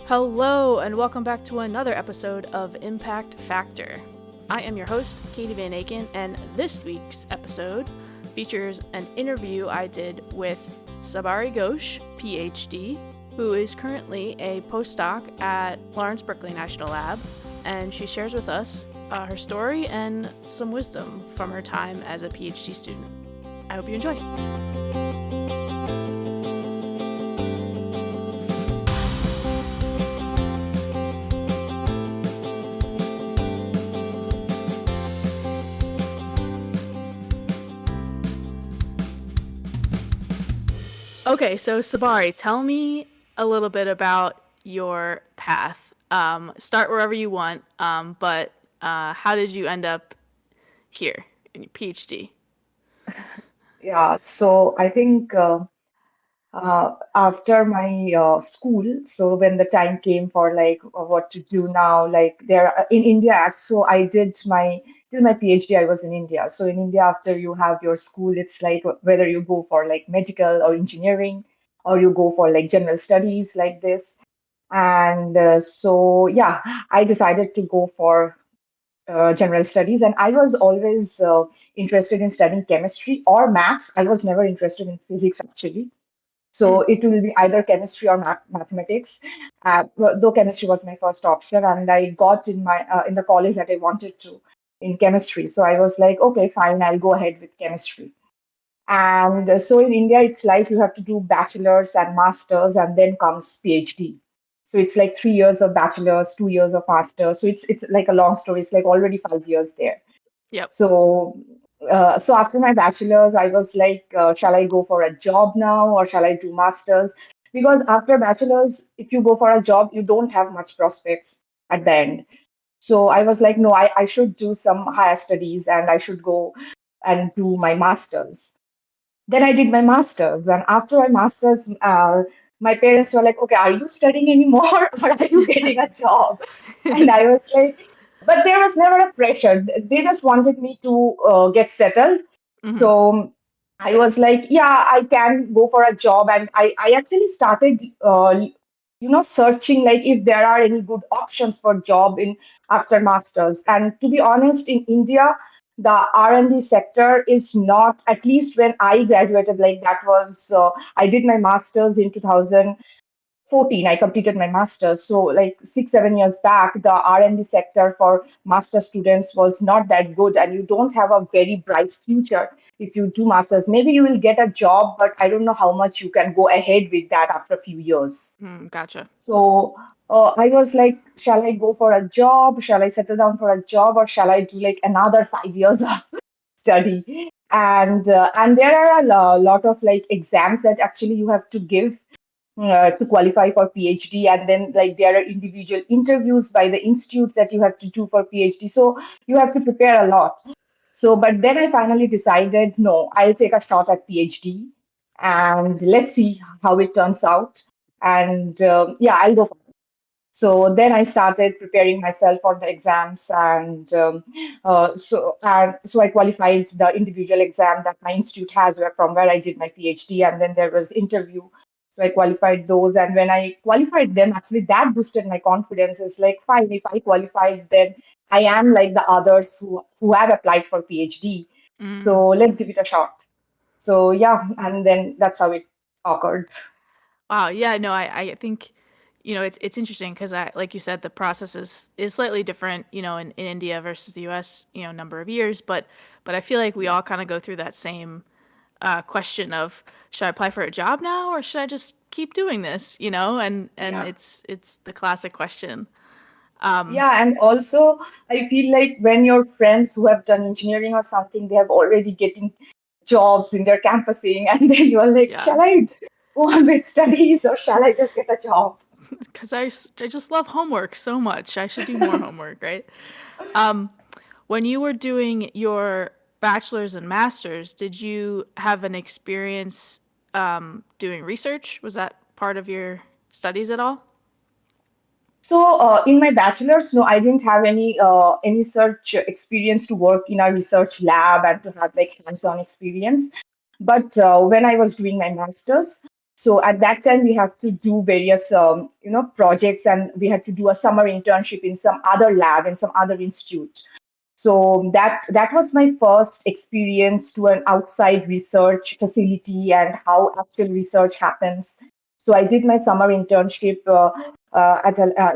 Hello, and welcome back to another episode of Impact Factor. I am your host, Katie Van Aken, and this week's episode features an interview I did with Sabari Ghosh, PhD, who is currently a postdoc at Lawrence Berkeley National Lab, and she shares with us her story and some wisdom from her time as a PhD student. I hope you enjoy. Okay, so Sabari, tell me a little bit about your path. Start wherever you want, but how did you end up here in your PhD? Yeah, so I think after my school, so when the time came for like what to do now, like there in India, so I did my till my PhD, I was in India. So in India, after you have your school, it's like whether you go for like medical or engineering, or you go for like general studies like this. And so yeah, I decided to go for general studies, and I was always interested in studying chemistry or maths. I was never interested in physics actually. Hmm. So it will be either chemistry or mathematics. Though chemistry was my first option, and I got in the college that I wanted to in chemistry. So I was like, okay, fine, I'll go ahead with chemistry. And so in India, it's like you have to do bachelor's and master's, and then comes PhD. So it's like 3 years of bachelor's, 2 years of master's. So it's like a long story. It's like already 5 years there. Yep. So, so after my bachelor's, I was like, shall I go for a job now or shall I do master's? Because after bachelor's, if you go for a job, you don't have much prospects at the end. So I was like, no, I should do some higher studies and I should go and do my master's. Then I did my master's, and after my master's, my parents were like, "Okay, are you studying anymore, or are you getting a job?" And I was like, "But there was never a pressure. They just wanted me to get settled." Hmm. So I was like, "Yeah, I can go for a job," and I actually started, searching like if there are any good options for job in after masters. And to be honest, in India the R&D sector is not, at least when I graduated, like that was, I did my master's in 2014. I completed my master's. So like 6, 7 years back, the R&D sector for master students was not that good, and you don't have a very bright future if you do masters. Maybe you will get a job, but I don't know how much you can go ahead with that after a few years. Gotcha. So I was like, shall I go for a job? Shall I settle down for a job, or shall I do like another 5 years of study? And there are lot of like exams that actually you have to give to qualify for PhD, and then like there are individual interviews by the institutes that you have to do for PhD. So you have to prepare a lot. So, but then I finally decided, no, I'll take a shot at PhD, and let's see how it turns out. And yeah, I'll go for it. So then I started preparing myself for the exams, and so I qualified the individual exam that my institute has, from where I did my PhD, and then there was interview. So I qualified those, and when I qualified them, actually that boosted my confidence. It's like, fine, if I qualified, then I am like the others who have applied for PhD. Mm. So let's give it a shot. So yeah, and then that's how it occurred. Wow. Yeah. No, I think, it's interesting because like you said, the process is slightly different, in India versus the U.S. Number of years, but I feel like we all Yes. kind of go through that same question of should I apply for a job now or should I just keep doing this? And Yeah. it's the classic question. Yeah, and also I feel like when your friends who have done engineering or something, they have already getting jobs in their campusing, and then you're like, Yeah, shall I go on with studies or shall I just get a job? because I just love homework so much. I should do more homework, right? Um, when you were doing your bachelor's and master's, did you have an experience doing research? Was that part of your studies at all? So in my bachelor's, no, I didn't have any such experience to work in a research lab and to have like hands-on experience. But when I was doing my master's, So at that time, we had to do various, projects, and we had to do a summer internship in some other lab in some other institute. So that was my first experience to an outside research facility and how actual research happens. So I did my summer internship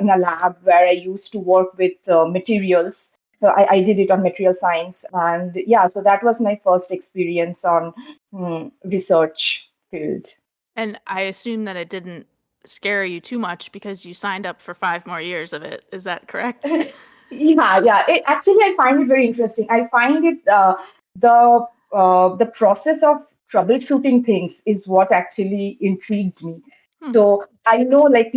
in a lab where I used to work with materials. So I did it on material science, and yeah, so that was my first experience on research field. And I assume that it didn't scare you too much because you signed up for 5 more years of it. Is that correct? Yeah. It actually, I find it very interesting. I find it the process of troubleshooting things is what actually intrigued me. Hmm. So I know, like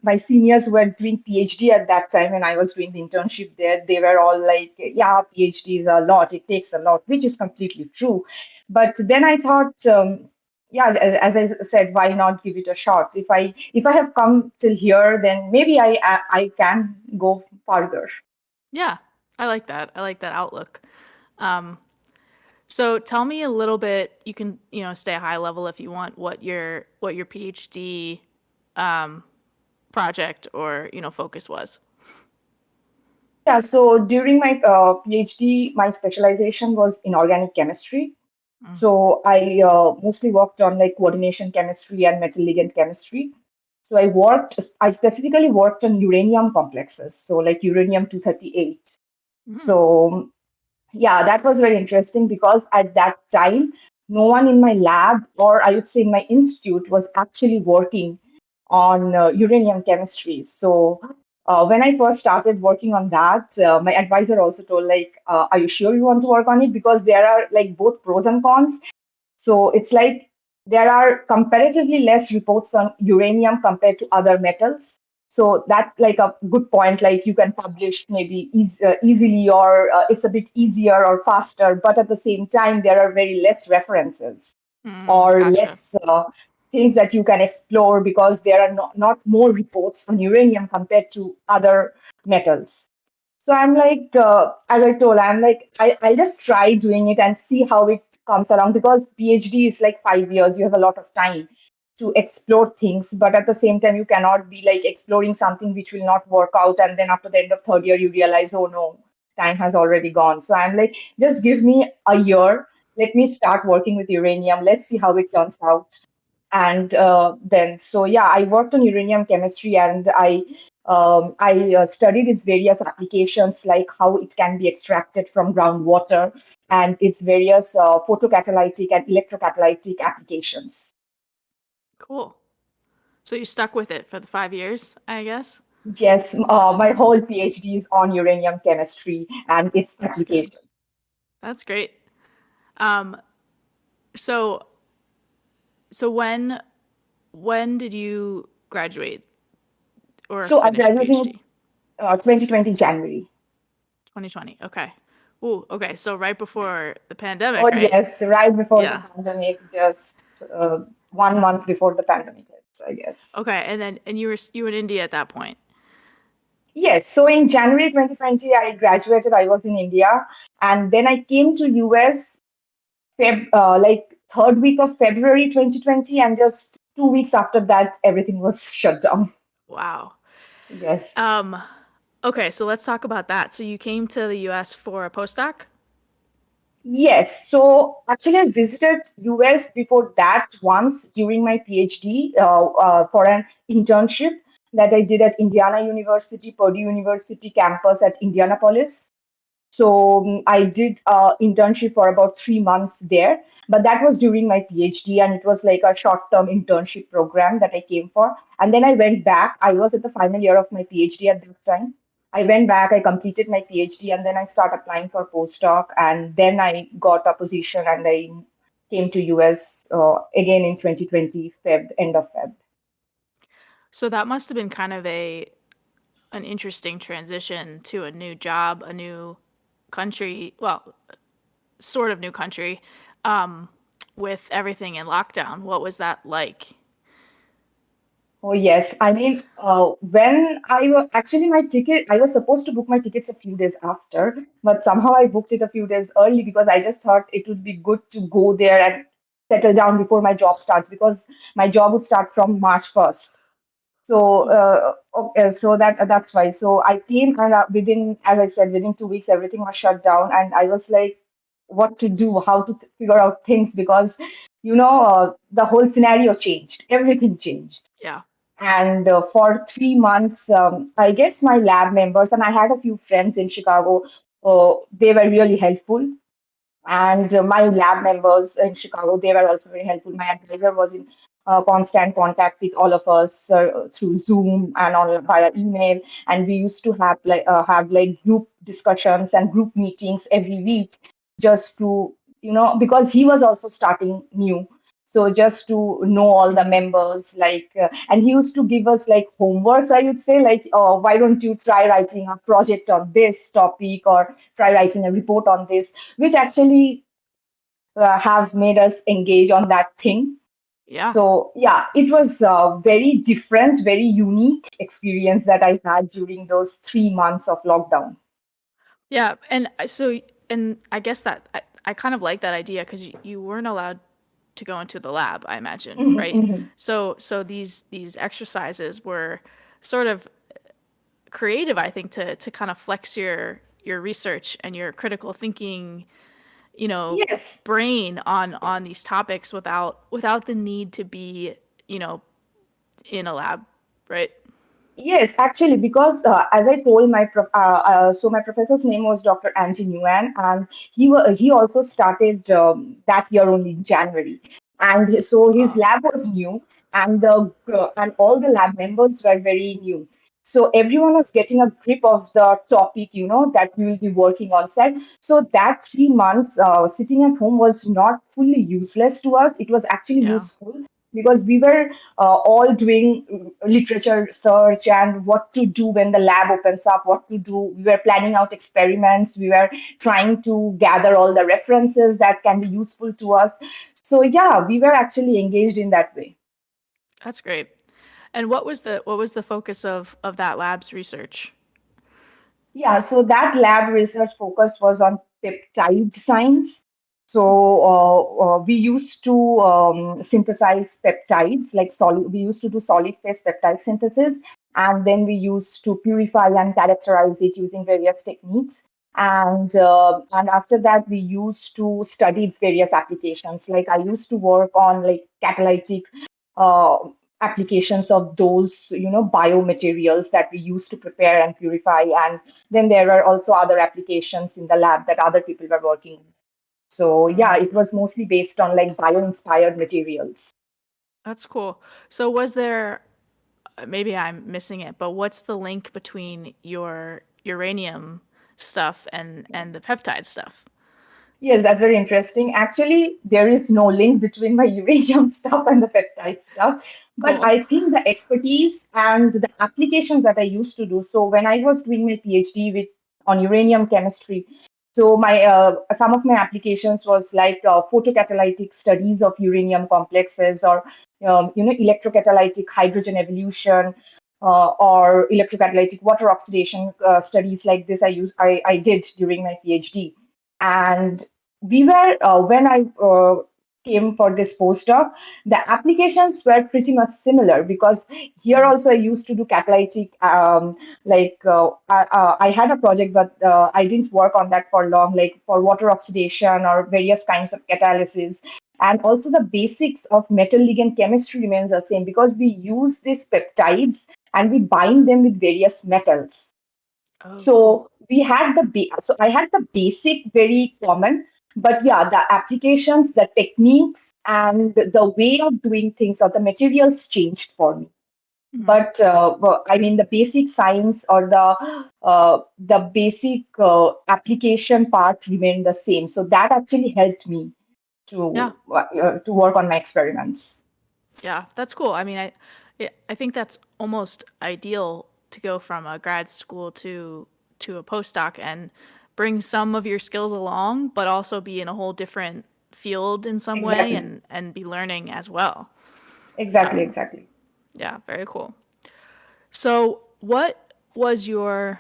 my seniors who were doing PhD at that time, when I was doing the internship there, they were all like, "Yeah, PhD is a lot. It takes a lot," which is completely true. But then I thought, yeah, as I said, why not give it a shot? If I have come till here, then maybe I can go further. Yeah, I like that. I like that outlook. Um, so tell me a little bit. You can, stay high level if you want. What your PhD project or focus was. Yeah, so during my PhD, my specialization was in organic chemistry. Mm. So I mostly worked on like coordination chemistry and metal ligand chemistry. So I specifically worked on uranium complexes, so like uranium 238. Mm. So yeah, that was very interesting because at that time, no one in my lab, or I would say in my institute, was actually working on uranium chemistry. So when I first started working on that, my advisor also told, like, "Are you sure you want to work on it? Because there are like both pros and cons." So it's like there are comparatively less reports on uranium compared to other metals. So that's like a good point. Like you can publish maybe easily, or it's a bit easier or faster, but at the same time, there are very less references Mm, or gotcha. less things that you can explore because there are not more reports on uranium compared to other metals. So I'm like, as I told, I'm like, I'll just try doing it and see how it comes around because PhD is like 5 years. You have a lot of time to explore things, but at the same time, you cannot be like exploring something which will not work out. And then after the end of third year, you realize, oh no, time has already gone. So I'm like, just give me a year. Let me start working with uranium. Let's see how it turns out. And then, so yeah, I worked on uranium chemistry, and I studied its various applications, like how it can be extracted from groundwater and its various photocatalytic and electrocatalytic applications. Cool. So you stuck with it for the 5 years, I guess. Yes, my whole PhD is on uranium chemistry and its That's good. applications. That's great. Um, so so when did you graduate or So I finish your graduated in PhD? 2020 January. 2020. Okay. Ooh, okay. So right before the pandemic, Oh right? yes, right before the Yeah. pandemic, just 1 month before the pandemic hit, I guess. Okay. And you were in India at that point. Yes, so in January 2020, I graduated. I was in India, and then I came to US like third week of February 2020, and just 2 weeks after that, everything was shut down. Wow. Yes. Um, okay, so let's talk about that. So you came to the US for a postdoc? Yes, so actually, I visited US before that once during my PhD for an internship that I did at Indiana University, Purdue University campus at Indianapolis. So I did internship for about 3 months there, but that was during my PhD, and it was like a short-term internship program that I came for. And then I went back. I was at the final year of my PhD at that time. I went back, I completed my PhD, and then I started applying for postdoc, and then I got a position, and I came to US again in 2020 Feb, end of Feb. So that must have been kind of a an interesting transition to a new job, a new country, well, sort of new country, um, with everything in lockdown. What was that like? Oh yes, I mean, when I was actually my ticket, I was supposed to book my tickets a few days after, but somehow I booked it a few days early because I just thought it would be good to go there and settle down before my job starts, because my job would start from March 1st. So Oh, okay, so that's why. So I came, and within, as I said, within 2 weeks, everything was shut down, and I was like, what to do, how to figure out things, because the whole scenario changed, everything changed. yeah. And for 3 months, I guess my lab members, and I had a few friends in Chicago, they were really helpful. And my lab members in Chicago, they were also very helpful. My advisor was in constant contact with all of us through Zoom and on via email. And we used to have like group discussions and group meetings every week, just to, because he was also starting new. So just to know all the Hmm. members, and he used to give us like homeworks, I would say, like, why don't you try writing a project on this topic, or try writing a report on this, which actually have made us engage on that thing. Yeah. So yeah, it was a very different, very unique experience that I had during those 3 months of lockdown. Yeah. And I guess that I kind of like that idea because you weren't allowed to go into the lab, I imagine, Mhm, right? mhm. So these exercises were sort of creative, I think, to kind of flex your research and your critical thinking, you know, Yes. brain on these topics without the need to be, you know, in a lab, right? Yes, actually, because as I told so my professor's name was Dr. Angie Nguyen, and he also started that year only in January, and so his Uh, lab was new, and and all the lab members were very new. So everyone was getting a grip of the topic, that we will be working on set. So that 3 months sitting at home was not fully useless to us. It was actually yeah, useful, because we were all doing literature search and what to do when the lab opens up, what to do. We were planning out experiments. We were trying to gather all the references that can be useful to us. So yeah, we were actually engaged in that way. that's great. And what was the focus of that lab's research? Yeah, so that lab research focus was on peptide science. So we used to synthesize peptides, like solid. We used to do solid phase peptide synthesis, and then we used to purify and characterize it using various techniques. And after that, we used to study its various applications. Like I used to work on like catalytic uh, applications of those, biomaterials that we use to prepare and purify. And then there were also other applications in the lab that other people were working on. So yeah, Mm, it was mostly based on like bio-inspired materials. that's cool. So was there, maybe I'm missing it, but what's the link between your uranium stuff and the peptide stuff? Yes, that's very interesting. Actually, there is no link between my uranium stuff and the peptide stuff, but Cool. I think the expertise and the applications that I used to do. So when I was doing my PhD with on uranium chemistry, so my some of my applications was like photocatalytic studies of uranium complexes, or electrocatalytic hydrogen evolution. Or electrocatalytic water oxidation studies like this I did during my PhD. And we were when I came for this postdoc, the applications were pretty much similar, because here Mm. also I used to do catalytic, I had a project, but I didn't work on that for long, like for water oxidation or various kinds of catalysis. And also the basics of metal ligand chemistry remains the same, because we use these peptides and we bind them with various metals. Oh, cool. So so I had the basic very common, but yeah, the applications, the techniques, and the way of doing things, or the materials changed for me. Hmm. But I mean, the basic science, or the basic application part remained the same. So that actually helped me Yeah, to work on my experiments. yeah, that's cool. I mean, I think that's almost ideal to go from a grad school to a postdoc and bring some of your skills along, but also be in a whole different field in some way Exactly, and be learning as well. exactly, Um, exactly. yeah, very cool. So, what was your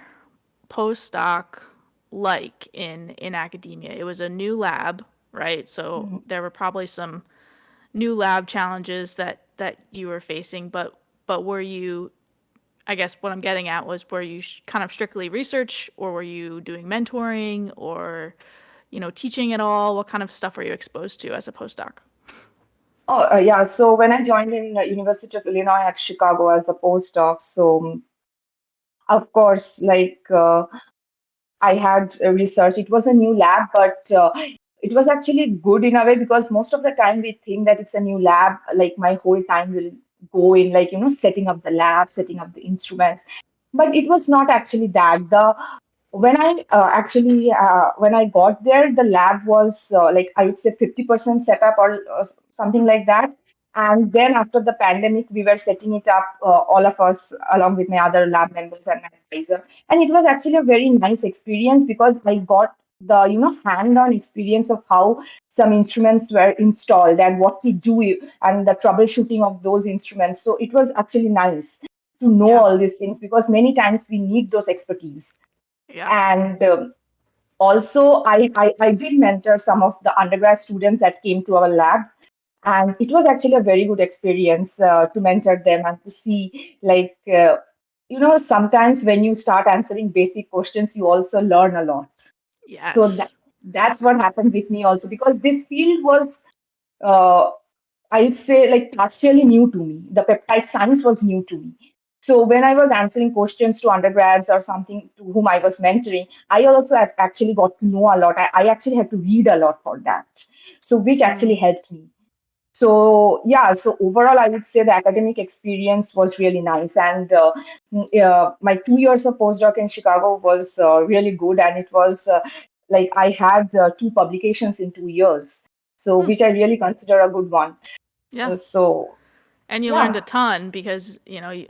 postdoc like in academia? It was a new lab, right? So Mhm. there were probably some new lab challenges that you were facing, but were you, I guess what I'm getting at was, were you kind of strictly research, or were you doing mentoring, or teaching at all? What kind of stuff were you exposed to as a postdoc? Oh, yeah. So when I joined in the University of Illinois at Chicago as a postdoc, so of course, I had research. It was a new lab, but it was actually good in a way because most of the time we think that it's a new lab. Like my whole time will go in, setting up the lab, setting up the instruments. But it was not actually that. The when I actually when I got there, the lab was like I would say 50% set up or something like that. And then after the pandemic, we were setting it up, all of us, along with my other lab members and my advisor. And it was actually a very nice experience because I got the hand-on experience of how some instruments were installed and what to do and the troubleshooting of those instruments. So it was actually nice to know Yeah. all these things because many times we need those expertise. Yeah. And also, I did mentor some of the undergrad students that came to our lab. And it was actually a very good experience to mentor them and to see, sometimes when you start answering basic questions, you also learn a lot. So Yes. that's what happened with me also, because this field was, uh, I'd say, like partially new to me. The peptide science was new to me. So when I was answering questions to undergrads or something to whom I was mentoring, I also actually got to know a lot. I actually had to read a lot for that. So which actually Mm. helped me. So yeah, so overall, I would say the academic experience was really nice, and my 2 years of postdoc in Chicago was really good, and it was like I had two publications in 2 years, so Hmm. which I really consider a good one. Yeah. So And you learned a yeah, ton because,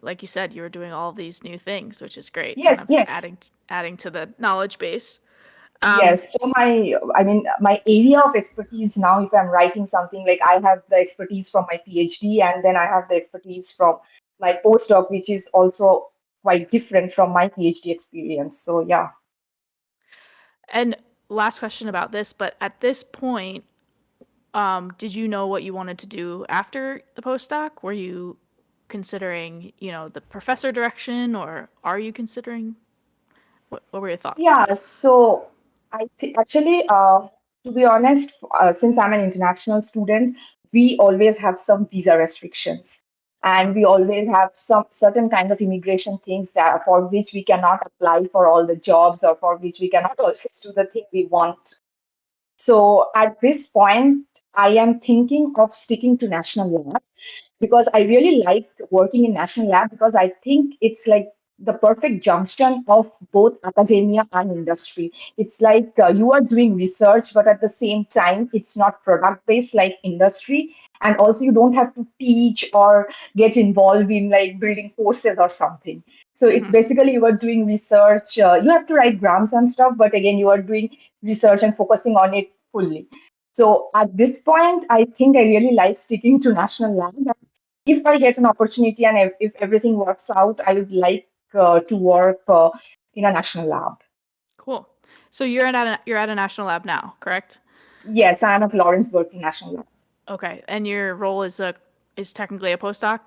like you said, you were doing all these new things, which is great, kind yes, of yes. adding to the knowledge base. Um, Yes, so I mean, my area of expertise now, if I'm writing something, like I have the expertise from my PhD, and then I have the expertise from my postdoc, which is also quite different from my PhD experience. So yeah, and last question about this, but at this point, did you know what you wanted to do after the postdoc? Were you considering, the professor direction, or are you considering? What were your thoughts? yeah. So actually, to be honest, since I'm an international student, we always have some visa restrictions, Mm. and we always have some certain kind of immigration things that for which we cannot apply for all the jobs or for which we cannot always do the thing we want. So at this point, I am thinking of sticking to national lab because I really like working in national lab because I think it's like the perfect junction of both academia and industry. It's like you are doing research, but at the same time, it's not product based like industry. And also, you don't have to teach or get involved in like building courses or something. So it's Hmm. basically you are doing research. You have to write grants and stuff, but again, you are doing research and focusing on it fully. So at this point, I think I really like sticking to national lab. If I get an opportunity and if everything works out, I would like to work in a national lab. Cool. So you're at a national lab now, correct? Yes, I am at Lawrence Berkeley National Lab. Okay, and your role is technically a postdoc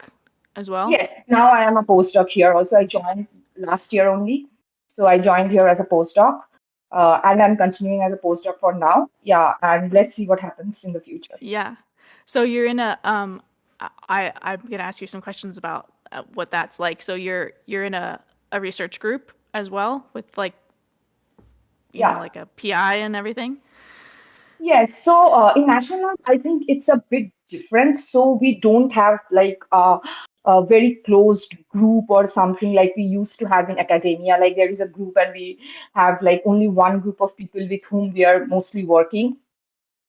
as well. Yes, now I am a postdoc here. Also, I joined last year only. So I joined here as a postdoc, and I'm continuing as a postdoc for now. Yeah, and let's see what happens in the future. Yeah. So you're in a I'm gonna ask you some questions about what that's like. So you're in a research group as well, with like Yeah. like a PI and everything. Yes, so in national lab, I think it's a bit different. So we don't have like a very closed group or something like we used to have in academia. Like there is a group and we have like only one group of people with whom we are mostly working.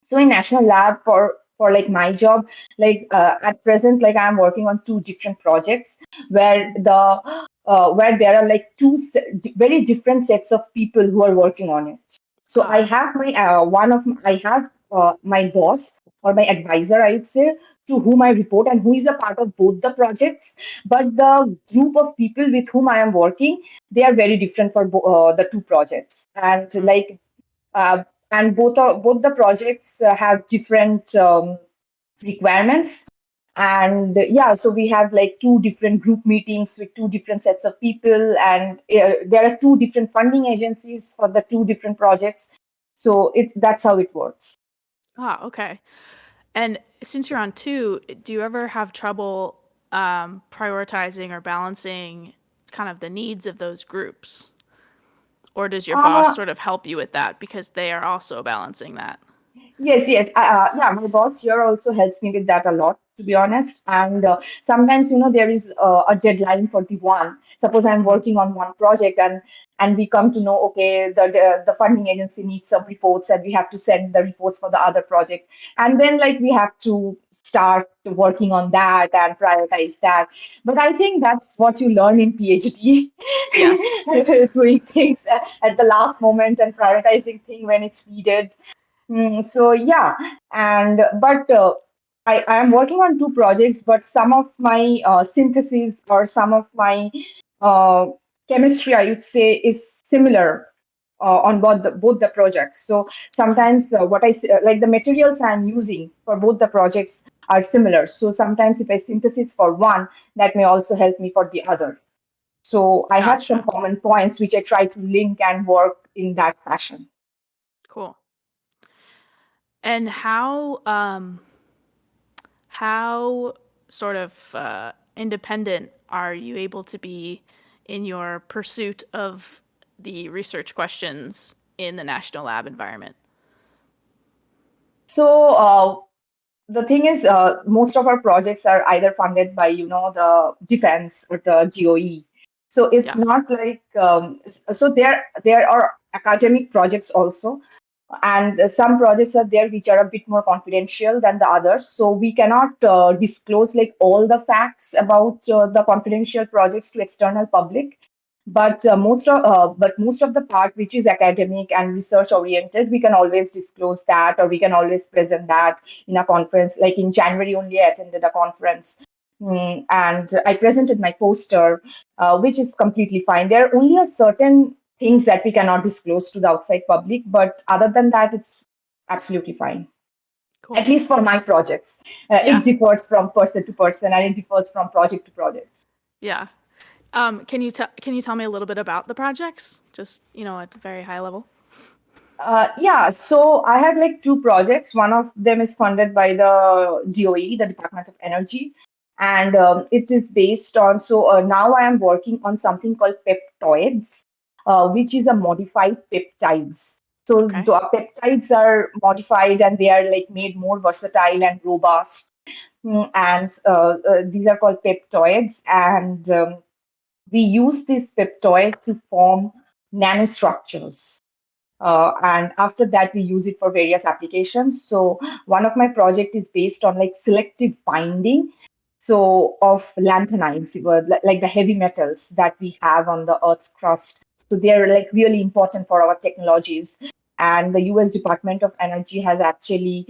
So in national lab for like my job, like at present, like I'm working on two different projects where there are like very different sets of people who are working on it. So I Uh, have my I have my boss or my advisor, I would say, to whom I report and who is a part of both the projects. But the group of people with whom I am working, they are very different for the two projects. And mm, uh, both the projects have different. requirements. And yeah, so we have like two different group meetings with two different sets of people, and there are two different funding agencies for the two different projects. So that's how it works. Ah, okay. And since you're on two, do you ever have trouble prioritizing or balancing kind of the needs of those groups? Or does your boss Uh, sort of help you with that because they are also balancing that? Yes, yes. Yeah, my boss here also helps me with that a lot, to be honest. And sometimes, there is a deadline for the one. Suppose I'm Hmm. working on one project, and we come to know, okay, the funding agency needs some reports, and we have to send the reports for the other project. And then, like, we have to start working on that and prioritize that. But I think that's what you learn in PhD, Yes. doing things at the last moment and prioritizing thing when it's needed. So yeah, and but I am working on two projects, but some of my synthesis or some of my uh, chemistry, I would say, is similar on both the projects. So Okay. sometimes like the materials I'm using for both the projects are similar. So sometimes if I synthesis for one, that may also help me for the other. So I have some Gotcha. common points which I try to link and work in that fashion. Cool. And how sort of independent are you able to be in your pursuit of the research questions in the national lab environment? So the thing is, most of our projects are either funded by, the defense or the DOE. So it's Yeah. not like so there are academic projects also, and some projects are there which are a bit more confidential than the others. So we cannot disclose like all the facts about the confidential projects to external public. But most of the part which is academic and research oriented, we can always disclose that, or we can always present that in a conference. Like in January only, I attended a conference. And I presented my poster, which is completely fine. There are only a certain things that we cannot disclose to the outside public, but other than that, it's absolutely fine. At Cool. least for my projects, it Yeah. differs from person to person, and it differs from project to project. Yeah. Can you tell me a little bit about the projects, just at a very high level? Yeah, so I had like two projects. One of them is funded by the DOE, the Department of Energy, and it is based on. So now I am working on something called peptoids, which is a modified peptides. So Okay. the peptides are modified and they are like made more versatile and robust. And these are called peptoids, and we use this peptoid to form nanostructures, and after that we use it for various applications. So one of my project is based on like selective binding, so of lanthanides, like the heavy metals that we have on the earth's crust. So they're like really important for our technologies, and the US Department of Energy has actually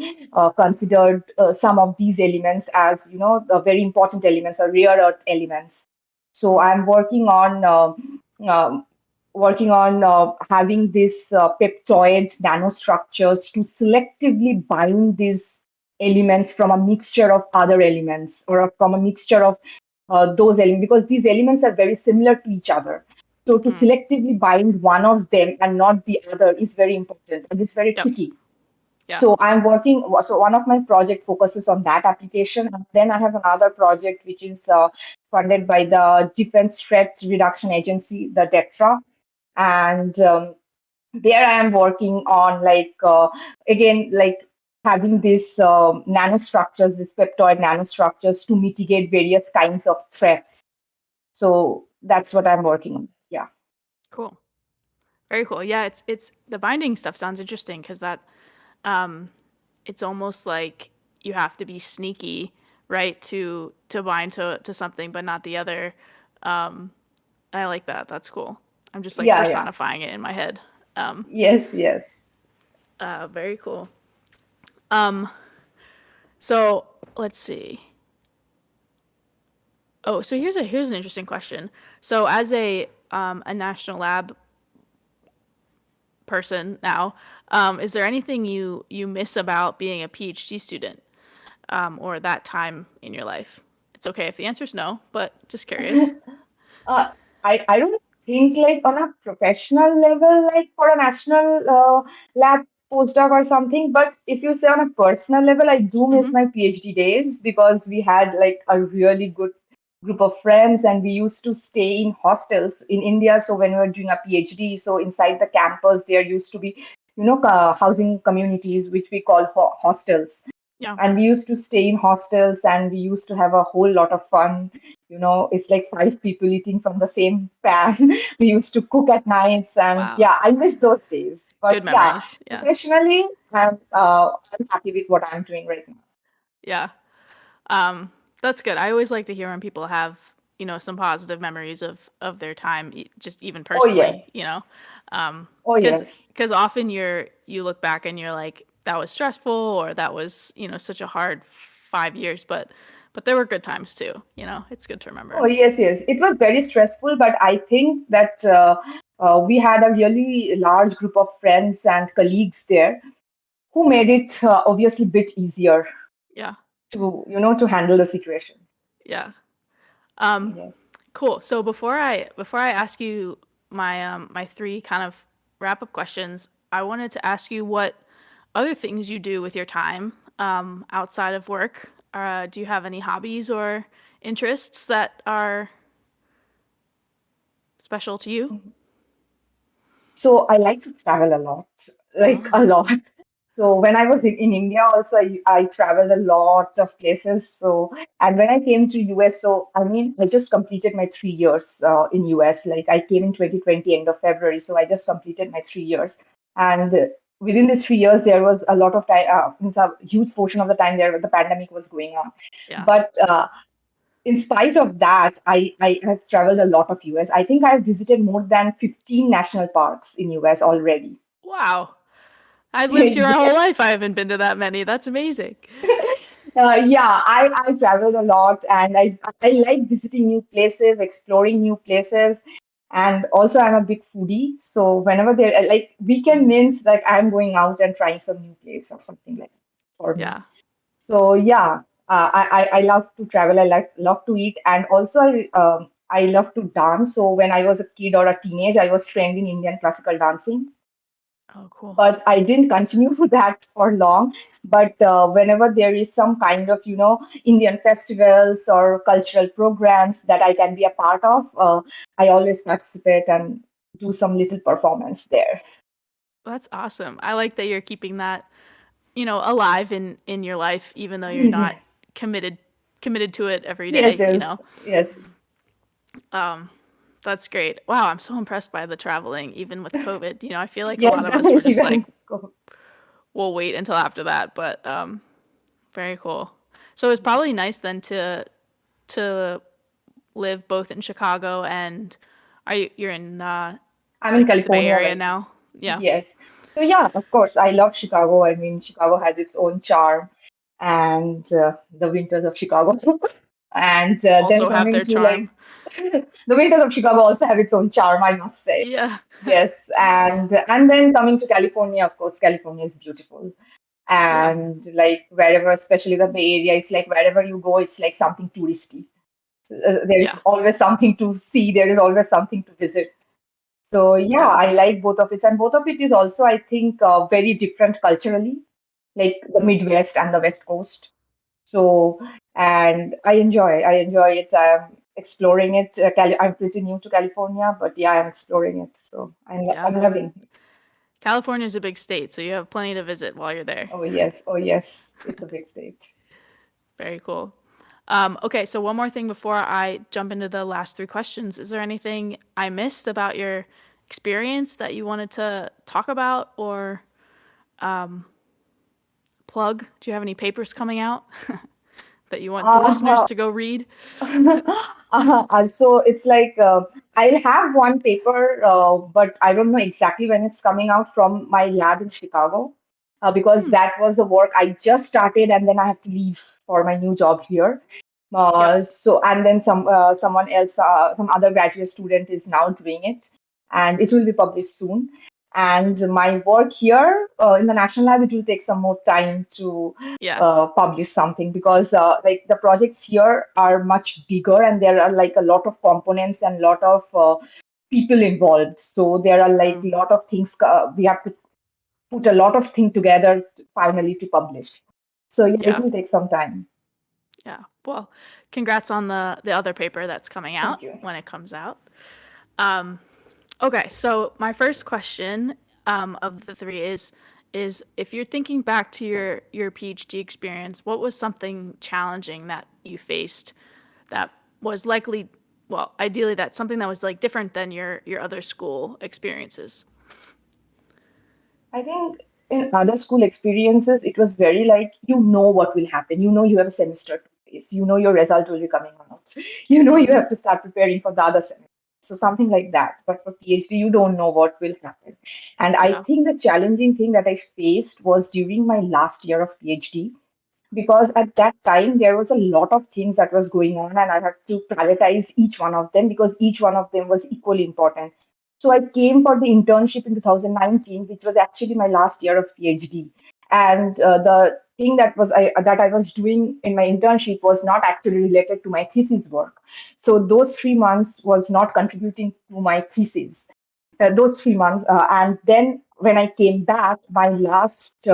considered some of these elements as, the very important elements or rare earth elements. So I'm um, working on having this peptoid nanostructures to selectively bind these elements from a mixture of other elements, or from a mixture of those elements, because these elements are very similar to each other. So to Mm. selectively bind one of them and not the other is very important, and it's very Yep. tricky. Yeah. So one of my project focuses on that application, and then I have another project which is funded by the Defense Threat Reduction Agency, the DEFRA, and there I am working on like again like having these nanostructures, these peptoid nanostructures to mitigate various kinds of threats. So that's what I'm working on. Yeah. Cool. Very cool. Yeah, it's the binding stuff sounds interesting because that um it's almost like you have to be sneaky, right, to bind to something but not the other. Um I like that. That's cool. I'm just like Yeah, yeah. personifying it in my head. Um Yes, yes. Very cool. Um so let's see. Oh, so here's an interesting question. So as a national lab person now, is there anything you miss about being a PhD student? or that time in your life? It's okay if the answer is no, but just curious. Uh, I don't think like on a professional level, like for a national lab postdoc or something. But if you say on a personal level, I do Hmm. miss my PhD days because we had like a really good group of friends and we used to stay in hostels in India. So when we were doing a PhD, so inside the campus there used to be, housing communities which we call hostels, Yeah. and we used to stay in hostels and we used to have a whole lot of fun. It's like five people eating from the same pan. We used to cook at nights, and Wow. yeah, I miss those days. But Good yeah, memories. Yeah. professionally, I'm happy with what I'm doing right now. Yeah. Um, that's good. I always like to hear when people have, some positive memories of their time, just even Oh personally, yes, oh because yes. often you look back and you're like that was stressful or that was such a hard 5 years, but there were good times too. It's good to remember. Oh yes, yes. It was very stressful, but I think that we had a really large group of friends and colleagues there who made it obviously a bit easier Yeah, to handle the situations. yeah. Um, Yes. cool. So before I ask you my three kind of wrap up questions, I wanted to ask you what other things you do with your time outside of work. Do you have any hobbies or interests that are special to you? So I like to travel a lot, like a Oh, lot. So when I was in India, also I traveled a lot of places. So and when I came to US, so I mean I just completed my 3 years in US. Like I came in 2020 end of February, so I just completed my 3 years. And within these 3 years, there was a lot of time. Means a huge portion of the time there the pandemic was going on. yeah. But in spite of that, I have traveled a lot of US. I think I've visited more than 15 national parks in US already. Wow. I've lived here my whole Yes. life. I haven't been to that many. That's amazing. Yeah, I traveled a lot and I like visiting new places, exploring new places. And also I'm a big foodie. So whenever there like weekend means like I'm going out and trying some new place or something like that for me. Yeah. So yeah, I love to travel. I like love to eat, and also I love to dance. So when I was a kid or a teenage, I was trained in Indian classical dancing, Oh, cool. but I didn't continue with that for long. But whenever there is some kind of Indian festivals or cultural programs that I can be a part of, I always participate and do some little performance there. That's awesome. I like that you're keeping that, alive in your life, even though you're not Yes, committed committed to it every yes, day. yes, yes. Um, that's great. Wow, I'm so impressed by the traveling, even with COVID. I feel like a Yes, lot of us were definitely. just like, When go. we'll wait until after that, but very cool. So it's probably nice then to live both in Chicago and you're in I'm in like the Bay California Area right now. now? Yeah. Yes. So yeah, of course, I love Chicago. I mean, Chicago has its own charm, and the winters of Chicago. And then Also have coming their to charm. like the winters of Chicago also have its own charm, I must say. Yeah. Yes, and then coming to California, of course, California is beautiful. Yeah. And like wherever, especially the Bay Area, it's like wherever you go, it's like something touristy. There is Yeah. always something to see. There is always something to visit. So yeah, Yeah. I like both of it, and both of it is also, I think, very different culturally, like the Midwest and the West Coast. So, and I enjoy it. I'm exploring it. I'm pretty new to California, but yeah, I'm exploring it. So Yeah. I'm loving it. California is a big state, so you have plenty to visit while you're there. Oh yes, it's a big state. Very cool. Okay, so one more thing before I jump into the last three questions. Is there anything I missed about your experience that you wanted to talk about or plug? Do you have any papers coming out that you want the listeners Uh, to go read? so it's like I'll have one paper, but I don't know exactly when it's coming out from my lab in Chicago, because Hmm. that was the work I just started, and then I have to leave for my new job here. Yep. So and then someone else, some other graduate student is now doing it, and it will be published soon. And my work here in the national lab, it will take some more time to Yeah. publish something, because like the projects here are much bigger, and there are like a lot of components and lot of people involved. So there are like Mm. a lot of things we have to put a lot of things together finally to publish. So yeah, it Yeah. will take some time. Yeah. Well, congrats on the other paper that's coming out Thank you. when it comes out. Um, okay, so my first question of the three is if you're thinking back to your PhD experience, what was something challenging that you faced that was likely, well, ideally that's something that was like different than your other school experiences? I think in other school experiences, it was very like, you know what will happen. You know you have a semester to face. You know your result will be coming out. You know you Mm-hmm. have to start preparing for the other semester. So something like that. But for PhD, you don't know what will happen. And I Yeah. think the challenging thing that I faced was during my last year of PhD, because at that time there was a lot of things that was going on, and I had to prioritize each one of them because each one of them was equally important. So I came for the internship in 2019, which was actually my last year of PhD. And the thing that I was doing in my internship was not actually related to my thesis work. So those 3 months was not contributing to my thesis. Those 3 months, and then when I came back, my last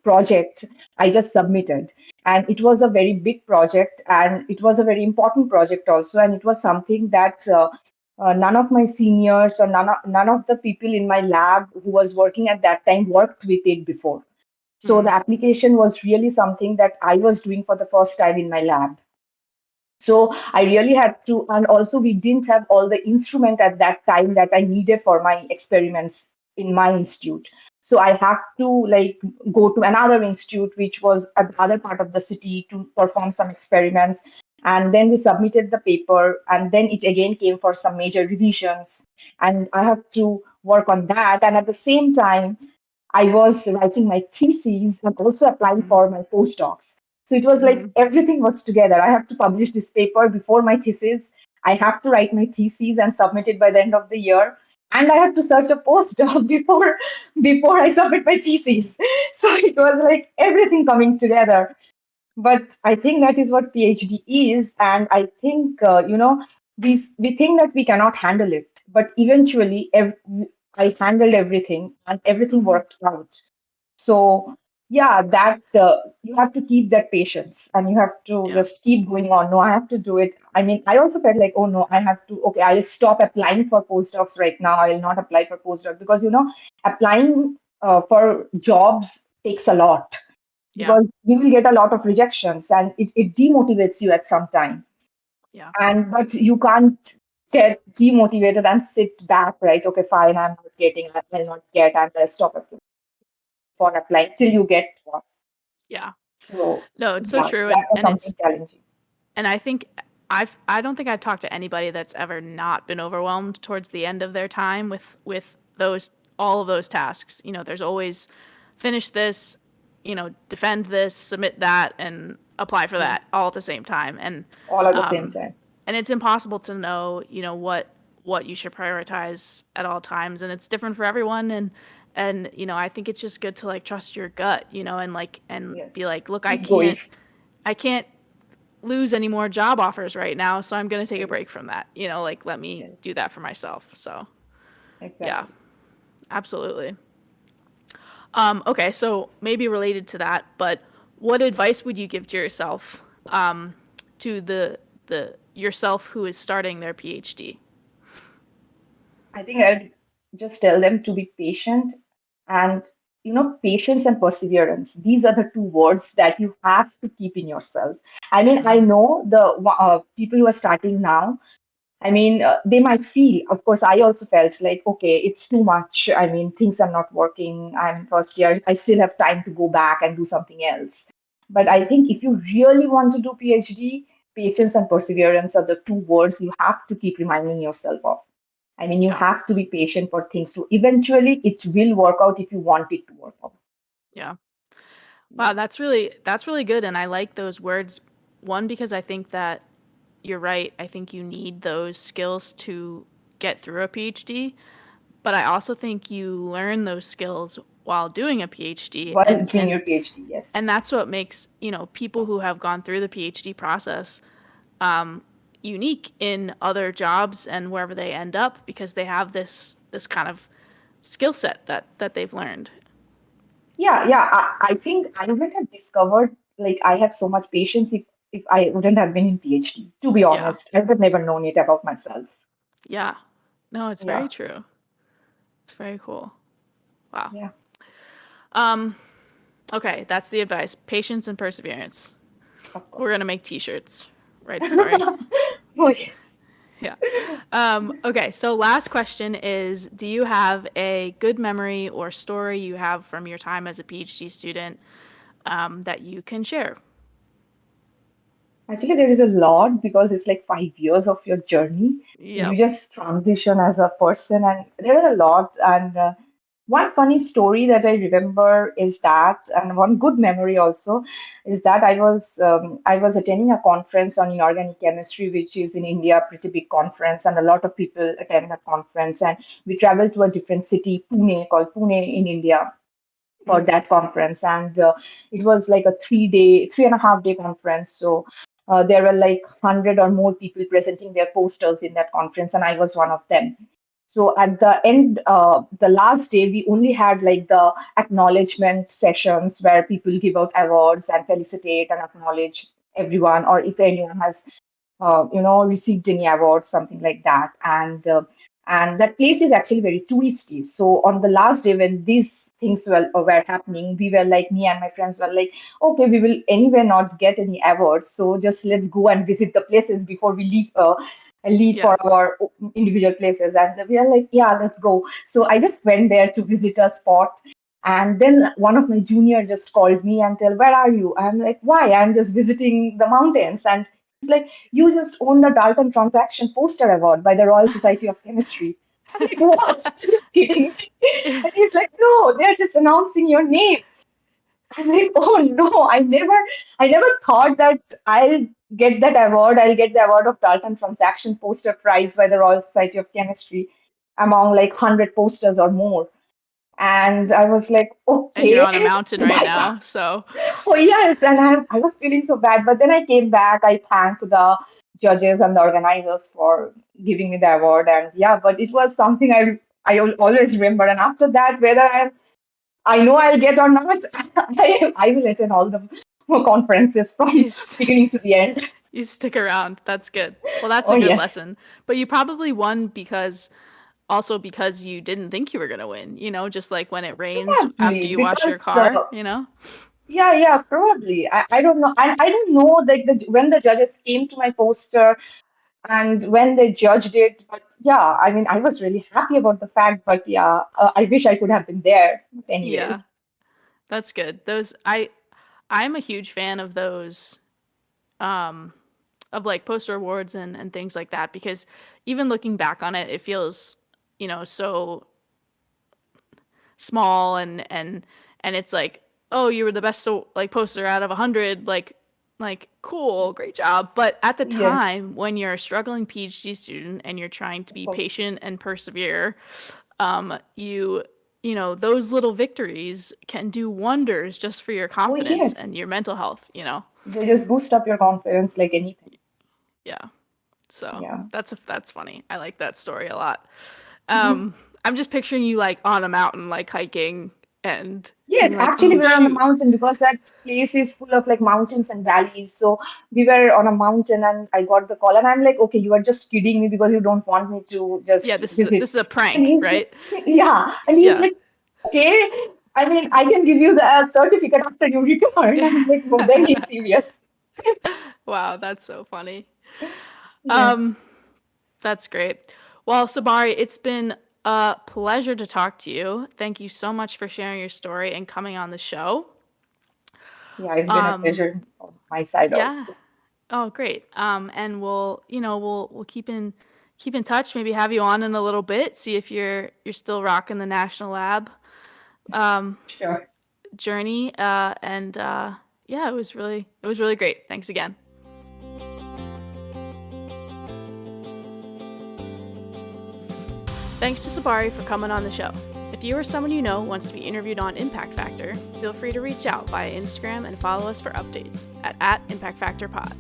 project I just submitted. And it was a very big project, and it was a very important project also. And it was something that none of my seniors or none of the people in my lab who was working at that time worked with it before. So Mm-hmm. the application was really something that I was doing for the first time in my lab. So I really had to, and also we didn't have all the instrument at that time that I needed for my experiments in my institute. So I had to like go to another institute which was at the other part of the city to perform some experiments. And then we submitted the paper, and then it again came for some major revisions. And I have to work on that. And at the same time, I was writing my theses and also applying for my postdocs. So it was Mm-hmm. like everything was together. I have to publish this paper before my thesis. I have to write my theses and submit it by the end of the year. And I have to search a postdoc before I submit my thesis. So it was like everything coming together. But I think that is what PhD is. And I think, we think that we cannot handle it. But eventually, I handled everything and everything Mm-hmm. worked out. So, yeah, that you have to keep that patience and you have to Yeah. just keep going on. No, I have to do it. I mean, I also felt like, oh no, I have to, okay, I'll stop applying for postdocs right now. I'll not apply for postdoc because, applying for jobs takes a lot, Yeah. because you will get a lot of rejections and it demotivates you at some time. Yeah. And but you can't get demotivated and sit back, right? Okay, fine, I'm not getting, I'll not get, I'm gonna stop applying till you get one. Yeah. So No, it's so yeah, true, that was and something it's challenging. and I think I don't think I've talked to anybody that's ever not been overwhelmed towards the end of their time with those all of those tasks. There's always finish this, defend this, submit that, and apply for Yes, that all at the same time. all at the same Um, time. and it's impossible to know, what you should prioritize at all times, and it's different for everyone. And I think it's just good to like trust your gut, and be Yes, like, look, I keep going. can't lose any more job offers right now, so I'm going to take a Yes, break from that. Like let me yes, do that for myself. So, yeah, exactly. absolutely. Okay, so maybe related to that, but what advice would you give to yourself, to the yourself who is starting their PhD? I think I'd just tell them to be patient, and patience and perseverance. These are the two words that you have to keep in yourself. I mean, I Mm-hmm. know the people who are starting now. I mean, they might feel, of course, I also felt like, okay, it's too much. I mean, things are not working. I'm first year. I still have time to go back and do something else. But I Mm-hmm. think if you really want to do PhD, patience and perseverance are the two words you have to keep reminding yourself of. I mean, you Yeah, have to be patient for things to eventually it will work out if you want it to work out. yeah. Yeah. Wow, that's really good, and I like those words. One, because I think that you're right. I think you need those skills to get through a PhD. but I also think you learn those skills while doing a PhD, while and doing your PhD. Yes. that's what makes, people who have gone through the PhD process unique in other jobs and wherever they end up, because they have this kind of skill set that they've learned. Yeah, yeah. I think I wouldn't have discovered like I have so much patience if I wouldn't have been in PhD. To be Yeah. honest, I would have never known it about myself. Yeah. No, it's very Yeah, true. It's very cool. Wow. yeah, Um, okay, that's the advice. Patience and perseverance. of We're gonna course. make t-shirts. Right, Sabari? Oh yes. Yeah. Okay, so last question is, do you have a good memory or story you have from your time as a PhD student that you can share? Actually, there is a lot because it's like 5 years of your journey. So you Yep. just transition as a person, and there are a lot. And one funny story that I remember is that, and one good memory also is that I was attending a conference on inorganic chemistry, which is in India, a pretty big conference, and a lot of people attend that conference. And we traveled to a different city, Pune, called Pune in India for Mm. that conference, and it was like a 3 day 3.5 day conference. So there were like 100 or more people presenting their posters in that conference, and I was one of them. So at the end, the last day, we only had like the acknowledgement sessions where people give out awards and felicitate and acknowledge everyone, or if anyone has received any awards, something like that. And that place is actually very touristy. So on the last day when these things were happening, we were like, me and my friends were like, okay, we will anyway not get any awards, so just let's go and visit the places before we leave Yeah. for our individual places. And we are like, yeah, let's go. So I just went there to visit a spot. And then one of my junior just called me and tell, where are you? I'm like, why? I'm just visiting the mountains. And he's like, you just won the Dalton Transaction Poster Award by the Royal Society of Chemistry. I'm like, what? Are you kidding me? And he's like, no, they're just announcing your name. I'm like, oh no, I never thought that I'll get that award. I'll get the award of Dalton Transaction Poster Prize by the Royal Society of Chemistry among like 100 posters or more. And I was like, And you're okay, on a mountain right bye. now, so Oh yes, and I was feeling so bad, but then I came back. I thanked the judges and the organizers for giving me the award, and yeah, but it was something I always remember. And after that, whether I know I'll get or not, I will attend all the conferences you from s- beginning to the end. you stick around. That's good. Well, that's Oh a good yes, lesson. But you probably won because you didn't think you were gonna win. Just like when it rains after probably you wash your because car. yeah, yeah, probably. I don't know. I don't know like when the judges came to my poster and when they judged it. But yeah, I mean, I was really happy about the fact. But yeah, I wish I could have been there. But Yeah, anyways, that's good. I'm a huge fan of those um of like poster awards and things like that, because even looking back on it, it feels, so small, and it's like, oh, you were the best, so like poster out of 100, like cool, great job. But at the yes, time when you're a struggling PhD student and you're trying to of be course. patient and persevere, those little victories can do wonders just for your Oh confidence yes, and your mental health. they just boost up your confidence like anything. Yeah. So Yeah. that's funny. I like that story a lot. Um, I'm just picturing you like on a mountain, like hiking and Yes, being like, actually, oh we're on a shoot. mountain because that place is full of like mountains and valleys. So we were on a mountain, and I got the call, and I'm like, okay, you are just kidding me because you don't want me to Yeah, just this is a, visit. this is a And prank, he's like, right? yeah, and he's Yeah. like, okay, I mean, I can give you the certificate after you return. I'm like, no, then he's serious. Wow, that's so funny. Yes, Um, that's great. Well, Sabari, it's been a pleasure to talk to you. Thank you so much for sharing your story and coming on the show. yeah, it's been a Um, pleasure on my side yeah. also. Oh, great. And we'll keep in touch. Maybe have you on in a little bit. See if you're still rocking the National Lab um, Sure. journey. And yeah, it was really great. Thanks again. Thanks to Sabari for coming on the show. If you or someone you know wants to be interviewed on Impact Factor, feel free to reach out via Instagram and follow us for updates at @ImpactFactorPod.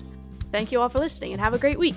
Thank you all for listening and have a great week.